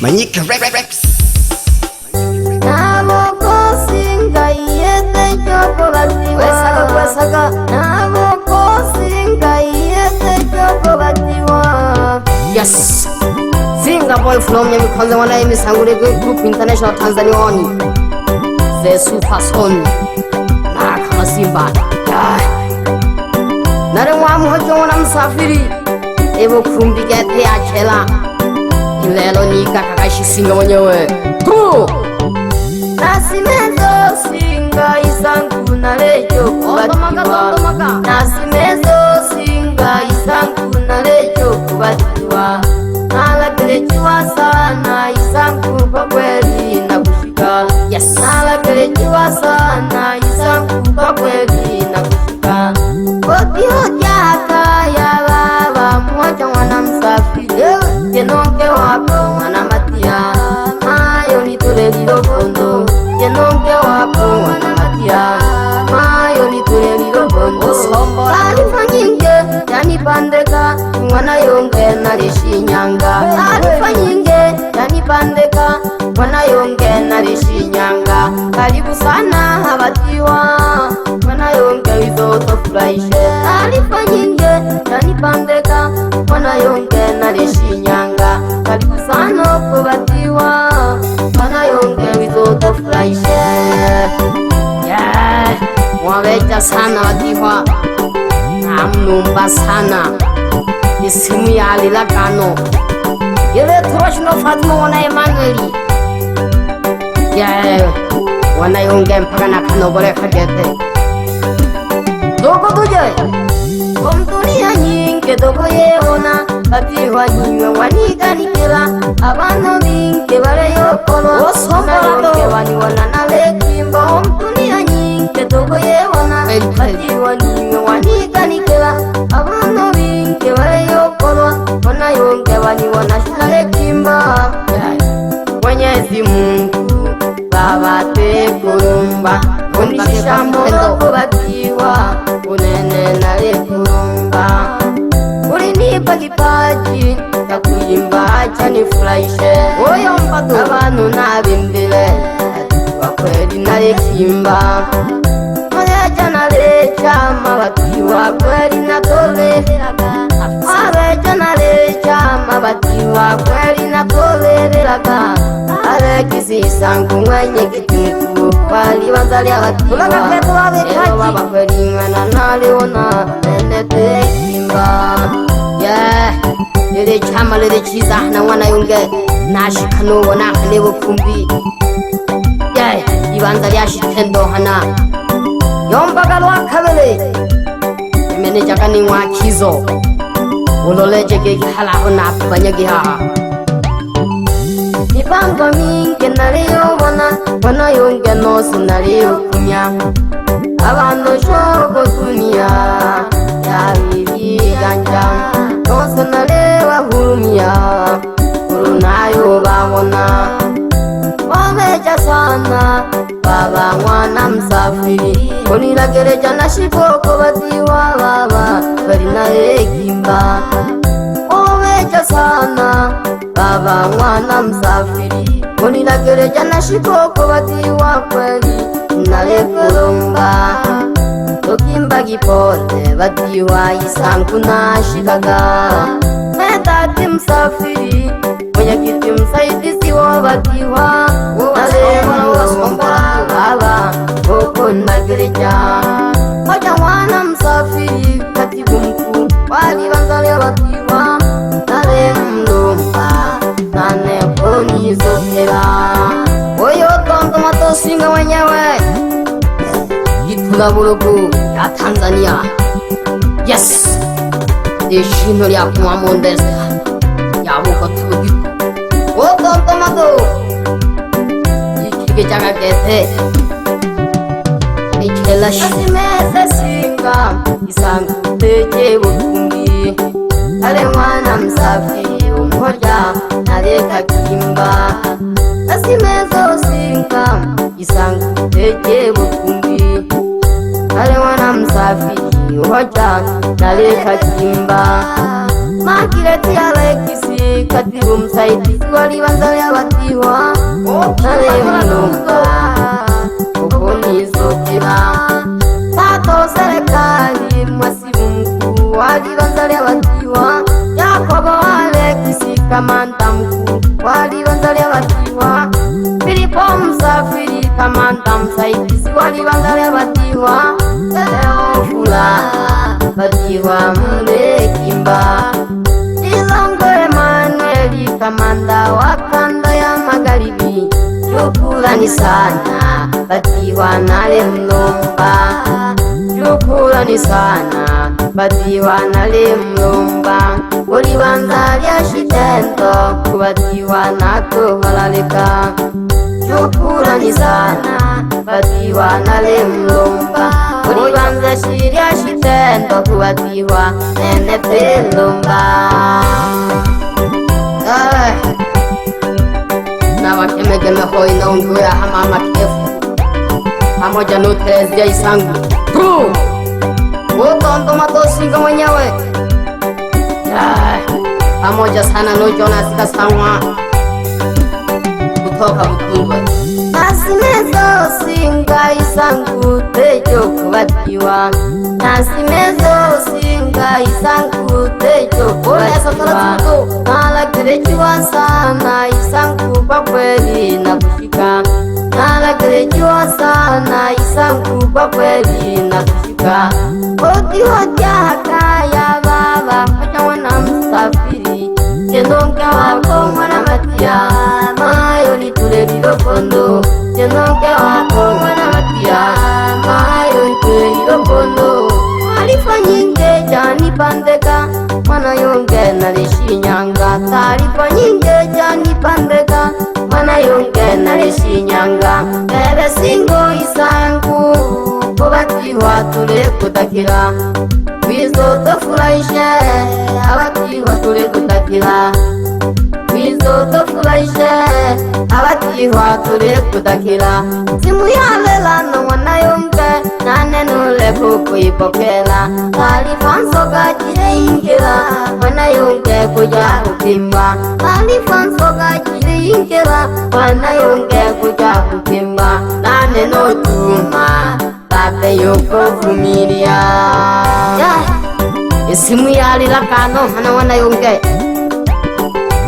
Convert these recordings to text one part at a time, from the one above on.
Manyika Rex. Naboko singa yete joko batiwa. Wesaga. Naboko singa yete joko batiwa. Yes. Singa boy from Nyamikonze wana emisangure group international Tanzania oni. The super son. Na kama Simba. Nare mwamu hojo wana msafiri. Evo kumbi gete achela. Ilelo nika kakashi singa mwenyewe. Tu! Nasimezo singa isangu nalejo kubatiwa. Nasimezo singa isangu nalejo kubatiwa. Nalakerechiwa sana isangu kwa kweli na kushika. Yes. Nalakerechiwa sana isangu kwa kweli na kushika. Koti hojaka ya baba mwacha wana msafiri. Yenonge wako wana matia. Mayo nitule lilokondo. Yenonge wako wana matia. Mayo nitule lilokondo. Taarifa nyingi yanipandeka. Mwana yonge nalishinyanga. Taarifa nyingi yanipandeka. Mwana yonge nalishinyanga. Karibu sana habatiwa. Mwana yonge wizoto furahishe. Taarifa nyingi yanipandeka. Mwana yonge nalishinyanga. Karibu sana kubatiwa. Mwana yonge wizoto furahishe. Yeah. Mwabeja sana watiwa. Namnumba sana. Isimu ya alilakano. Yele turoshino Fatuma wana Emanueli. Yeah. Wana yonge mpaka na kanobore kagete. Dogo tuje. Komtunia nyingi dogo yeona. Batiwa nyingi waniganikila. Abano bingi wale yokolo. Osombola yonge waniwana nalekimbo. Komtunia nyingi dogo yeona. Batiwa nyingi waniganikila. Abano bingi wale yokolo. Wana yonge waniwana nalekimba. Mwenyezi Mungu Baba tekulumba. Unishisha moyo kubatiwa. Unene nalekulumba. Ulinipa kipaji cha kuimba cha nifurahishe. Oyo mpatu Abantu nabimbile kwa kweli nalekimba. Maleja nalecha mabatiwa kweli natoleraga. Maleja nalecha mabatiwa kweli natoleraga. Alekisi sangu mwenye kitutu wali wanzali abatiwa. Elo baba kweli mwana naliona nene tekimba. Yeah. Lele chama lele chiza na wana yonge. Nashikano wana kalewo kumbi. Yeah. Ibanza lyashitendo hana. Yomba galwa kabele. Meneja kani wakizo. Uloleje gekhala hona banyagi haha. Mipango mingi naliyobona. Wana yonge nosi naliyokumya. Abantu shoko dunia yabibiganja. Nosi nalewa hurumia. Urunayo babona. Wameja sana baba mwana msafiri. Unilagereja na shikoko batiwa baba barina hekimba. Wameja sana baba mwana msafiri. Unilagereja na shikoko batiwa kweli nalekulumba. Tokimba gipole batiwa isangu nashikaga. Metati msafiri mwenye kiti msaidizi wa batiwa. Nalekulumba baba koko nagereja. Hoja mwana msafiri katibu mkuu wali wanzali batiwa. Nalemlumba naneponi zotela. Oyo tonto mato singa wenyewe. Itula burugu ya Tanzania. Yes. Deshino lya kumamondesa. Yabuko tugi. Otonto mato. Ikige jaga gete. Ikelashi. Nasimeze singa isangu teje bukumbi. Ale mwana msafiri umoja naleka kimba. Nasimezo singa isangu teje bukumbi. Ale mwana msafiri umoja naleka kimba. Makireti Alexisi katibu msaidizi walibanza lyabatiwa nale Mulumba ukunizukira tato serikali mwasibu mkuu walibanza lyabatiwa Yakobo Alexis kamanda mkuu walibanza lyabatiwa Filipo Msafiri kamanda msaidizi walibanza lyabatiwa Leo Fula batiwa Mulekimba Ilongo Emanueli kamanda wa kanda ya magharibi Shukrani sana batiwa nale Mulumba Shukrani sana batiwa nale Mulumba Ulibanza lya Shitendo kubatiwa nako halalika Shukrani sana batiwa nale Mulumba Ulibanza shirya Shitendo kubatiwa nene Pelumba na wakemegeme hoi na unguya hamama kefu pamoja nutrezia Isangu Utondo matosinga mwenyewe pamoja sana no Jonas Kasangwa kutoka Butungwe Nasimezo singa Isangu tejo kubatiwa Nasimezo singa Isangu tejo kubatiwa Nalakirejiwa sana Isangu kwa kweli na kushika Nalakirejiwa sana Isangu kwa kweli na kushika Oti hodiaka ya baba Haja wana Msafiri Jenonke wako mwana Matia Mayo ni tule lilokondo Jenonke wako mwana Matia Mayo ni tule lilokondo Taarifa nyinge jani pandeka Mwana yonge nale Shinyanga Taarifa nyinge jani pandeka Mwana yonge nale Shinyanga Bebe singo Isangu Kubatiwa tule kutakira Wizo tofurahishe Abatiwa tule kutakira Wizo tofurahishe Abatiwa tule kutakira Simu ya lela na mwana yonge Nane nule kukuipokela Taarifa nsoga jire ingela Mwana yonge kuja kupimba Taarifa nsoga jire ingela Mwana yonge kuja kupimba Nane notuma Tape yuko vumilia Isimu yalila kano hana wana yonge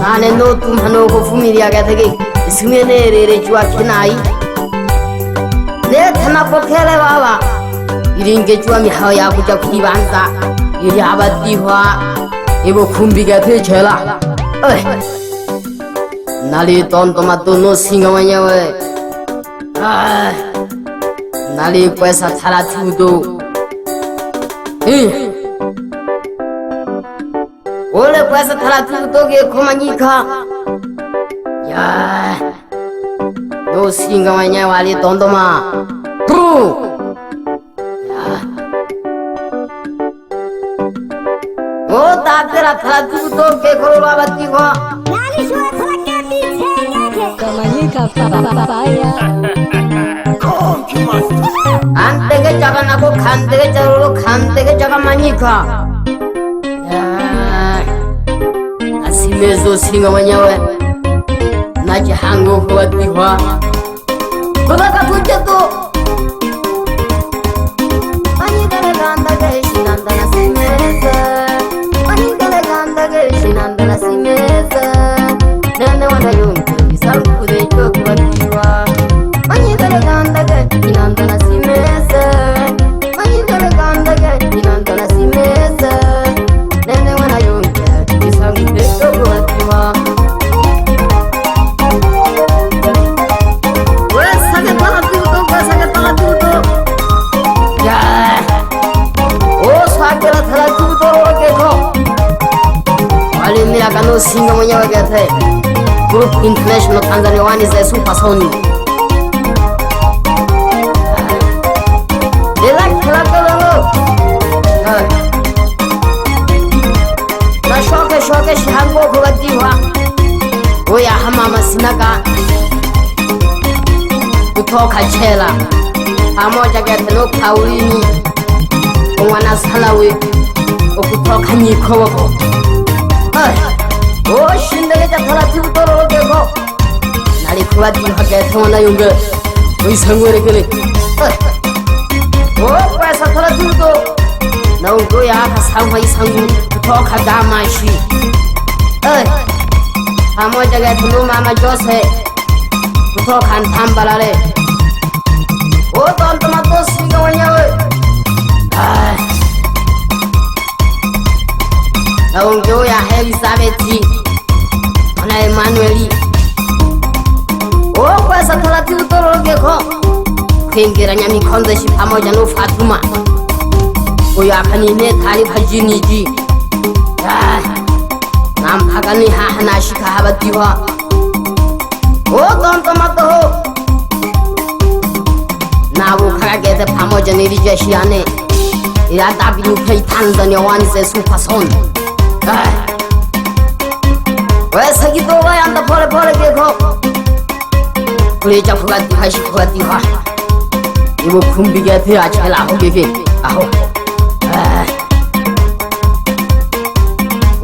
Nane notuma hano kuvumilia gatege Isimu yenerere chua kinai Leta napokele baba Iringe chua mihao ya kuja kuibanza Ili abatiwa Ibo kumbi gatechela Nali tonto matono singa wanyawe Nali kwesa taratudo Ole kwesa taratudo ge kumanyika Ya No singa wanya wali tondoma O tatera taratudo ge korwa batiwa Nani shua thala ke piche Kumanyika papaya Antege jaga nako khantege jaro khantege jaga manyika Asimezo singa wanyawe Naji hango kubatiwa Kubaka kujato Manigale ganda geshi nanda na simeza Manigale ganda geshi nanda na simeza Nene wana yungu Isangu dejo kubatiwa Manigale ganda geshi nanda na simeza Manigale ganda geshi nanda na simeza Nene wana yungu Isangu dejo kubatiwa Kano singa mwenyewe gete Group International Tanzania One is a super sony Kila kolo Na shoke shihango kubatiwa Oya hamama sinaka Kutoka chela Pamoja gete no kaulini Mwana salawe Okutoka nyiko wako Oshinde 되게 잡혀라 뒤부터로 개고 날이 그와디 하게 통하나 용게 의성원에 그래 오 과사 터라 뒤부터 나온 거야 가상화 이상구 더 가다 마시 아모자게 두루 마마 조세 부터 간 담발하래 오 던토마토 시가 오냐고 나온 거야 엘리사베티 하나 에마누엘이 오 과사 터라 뒤부터로 개고 팽게라냐미 컨데시 파모자노 파투마 오야카니 내 다리 발진이지 남 파가니 하나씩 하바디와 오 던토마토 나고 가게데 파모자 내리자시 안에 이라 다비뉴 페이 탄자니아 완세 수파손 왜 서기 도가야 한다 버레 개고 우리 자푸가 디화 시푸가 디화 이거 군비게 돼야 제일 아호게게 아호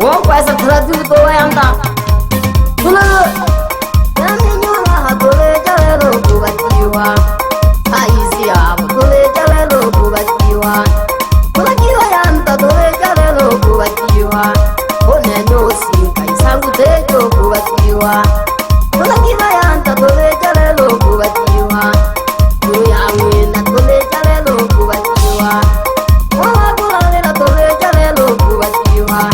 오 과서 트라디브 도와야 한다 누나 야미뉴라 도레 자레로 부가 디화 아이시야 도레 자레로 부가 디화 부가 디화야 한다 도레 자레로 부가 디화 오네 노시가 이상구 대조 부가 디화 부가 디화야 한다 도레 자레로 부가 디화 누야미나 도레 자레로 부가 디화 와와 도라레라 도레 자레로 부가 디화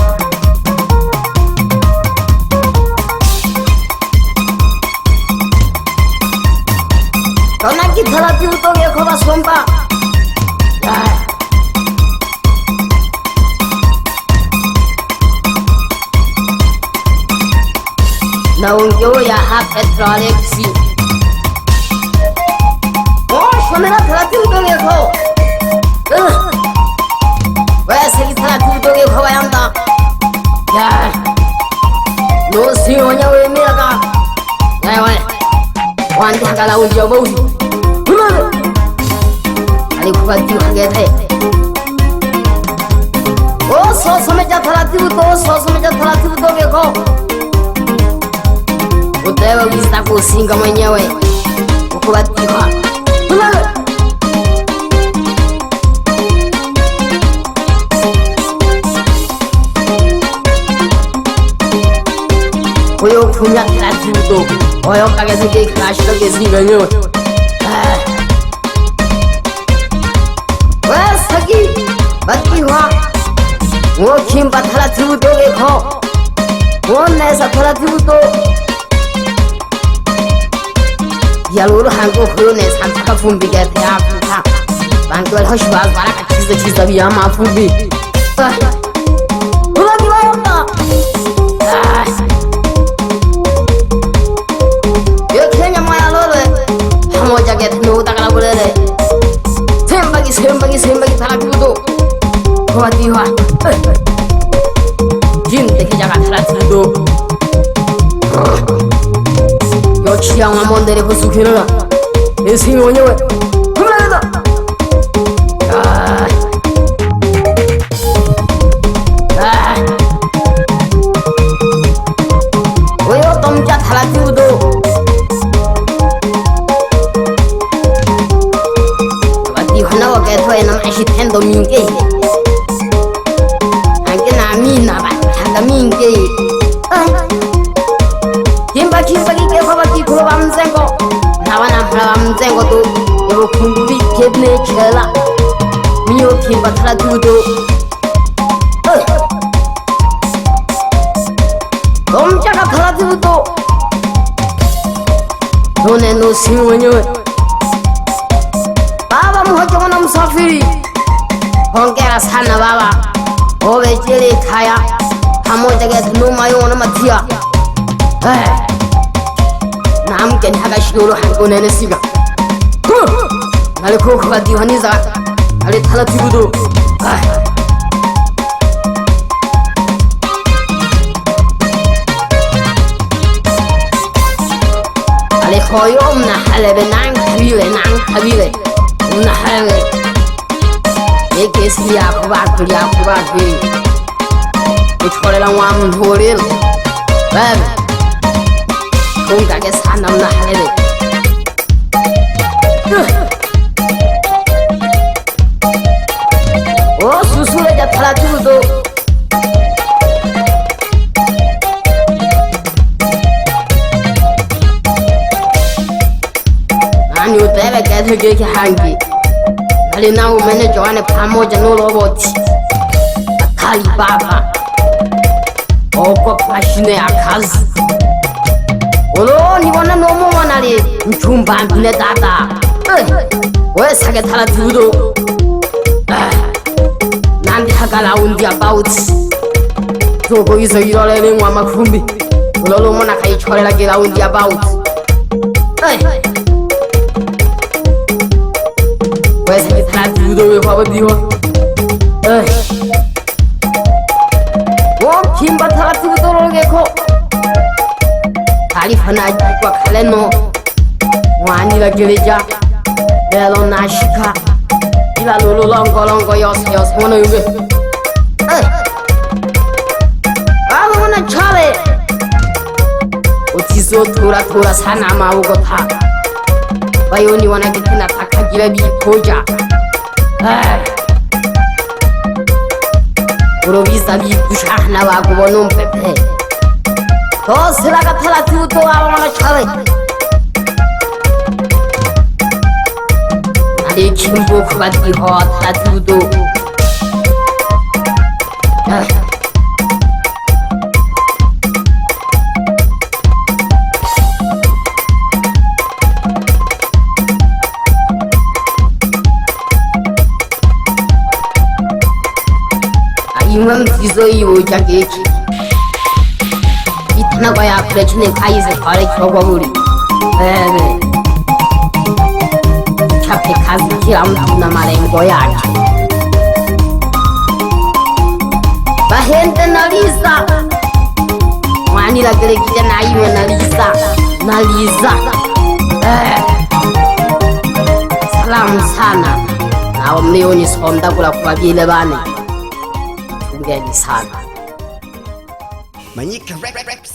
전화기 터라티 우동에 거봐 손봐 나온 교야 하페트라렉시 오 손에라 터라티 우동에서 왜 색이 터라티 우동에 거봐야 한다 너 수요냐 왜 미라가 왜 완전 나온 여보우지 아니 그가 뛰어가게 돼 오 소소매자 타라티부터 소소매자 타라티부터 개고 어때요 위스타고 싱가마냐 왜 그가 뛰어가 고요 분야 타라티부터 어역가게서 게 가시게 싱가냐 왜 사기 맞기와 오 김바 타라티부도 개코 오 내사 타라티부도 야로로 한국 그러네 산타가 분비게 대아프타 방글 허시바 바라가 치즈 비야마 분비 그러기 와였다 여기 그냥 마야 너를 하모자게 노다가라 그래래 셈박이 타라티부도 그와 디화 김대 기자가 타라티부도 요 취향만 뭔데리 부수기는 내 생이 오냐왜 그만해다 왜요 똥자 타라티부도 하나가 개토에는 맛이 텐도 민게 안게 나미나 바타가 민게 김바기 개화바기 그로 밤생거 나와 남프라 밤생거도 여보 궁금이 개네 켈라 미요 김바 타라두도 놈자가 타라두도 너네 너 생원여 저거 너무 사피리 honke라 산나 바바 오베 찔리 카야 하모자게 누마요 오는 마티야 남겐 하가 시도로 한고 내내 시가 나를 코코가 디환이자 나를 타라티부도 나를 거의 없나 할래베 난 가비래 una hale eke siya kuba uthole la ngwa mthole bebe 동작에 사나우나 하래래. 수술해자 타라주고도 아니 때문에 계속 이렇게 한기 빨리 나오면은 저 안에 밥 모자 놀아보지. 아칼리바바 오고 파시네 아카스 오로 니와나 너무 많아리 중반비네 다다 왜 사게 타라 두도 난디 하가 나온디 아바우치 저거기서 이러려는 와마 쿰비 오로로모나 가이 철라게 나온디 아바우치 왜 사게 타라 두도 왜 봐봐디와 김바타 같은 거 떨어오게고 다리 하나 입고 칼레노 와니라 게레자 벨로 나시카 이라 롤롱거롱거 여세 오늘 여기 아무나 차례 어디서 돌아 사나마 오고 타 바이오니 원하게 티나 타카기라 비포자 Provisa di kushahna wa kubonum pepe to selaga thala tu to awamana chale ali chimbo khwati ho thala tu to 이만 비서이 오자게 이타나 거야 그래치네 가이세 거래 겨버무리 네네 차페 가스키 아무나 말한 거야 바헨데 나리사 와니라 그래 기자 나이면 나리사 사람 사나 나 엄내온이 섬다구라 구하기를 바네 Sana. Manika Rex